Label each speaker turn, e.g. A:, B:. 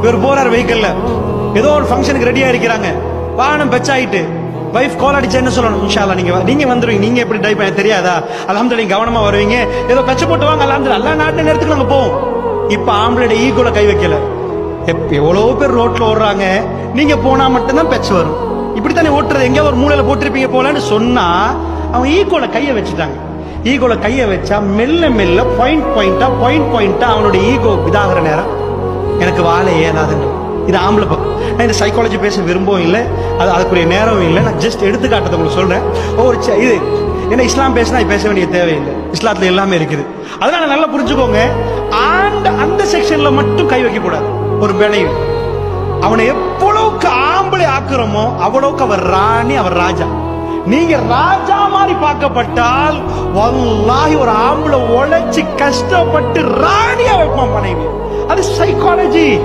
A: இவர் போறார் வெஹிக்கிள்ல, ஏதோ ஒரு ஃபங்க்ஷனுக்கு ரெடியா இருக்கிறாங்க, வாகனம் பெச்சாயிட்டு வைஃப் கால் அடிச்சா என்ன சொல்லணும்? இன்ஷா அல்லாஹ் நீங்க வந்துருவீங்க, நீங்க எப்படி டைப் பண்ண தெரியாதா, அல்ஹம்துலில்லாஹ் நீங்க கவனமா வருவீங்க, ஏதோ பெச்ச போட்டு வாங்க, அல்ஹம்துலில்லாஹ் எல்லா நாட்டு நேரத்துக்கு நாங்க போவோம். இப்ப ஆம்பளோட ஈகோல கை வைக்கல. எவ்வளவு பேர் ரோட்ல ஓடுறாங்க, நீங்க போனா மட்டும்தான் பெச்சு வரும். இப்படித்தானே ஓட்டுறது, எங்கேயோ ஒரு மூலையில போட்டிருப்பீங்க போலன்னு சொன்னா அவங்க ஈகோல கைய வச்சுட்டாங்க. ஈகோல கைய வச்சா மெல்ல மெல்ல பாயிண்ட் பாயிண்டா அவனுடைய ஈகோ இதாகிற நேரம் எனக்கு வாழ ஏலாதுன்னு. இது ஆம்பளை பக்கம். நான் இந்த சைக்காலஜி பேச விரும்பவும் இல்லை, அதுக்குரிய நேரம் இல்லை. நான் ஜஸ்ட் எடுத்துக்காட்டத்தை உங்களுக்கு சொல்றேன். இது என்ன, இஸ்லாம் பேசினா பேச வேண்டிய தேவையில்லை, இஸ்லாத்துல எல்லாமே இருக்குது. அதனால நல்லா புரிஞ்சுக்கோங்க. அந்த செக்ஷன்ல மட்டும் கை வைக்க கூடாது. ஒரு பெணையும் அவனை எவ்வளவுக்கு ஆம்பளை ஆக்குறோமோ அவ்வளவுக்கு அவர் ராணி, அவர் ராஜா. நீங்க ராஜா மாதிரி பார்க்கப்பட்டால் வல்லாஹி ஒரு ஆம்பளை உழைச்சு கஷ்டப்பட்டு ராணியா வைப்பான் மனைவி. அது சைக்காலஜி.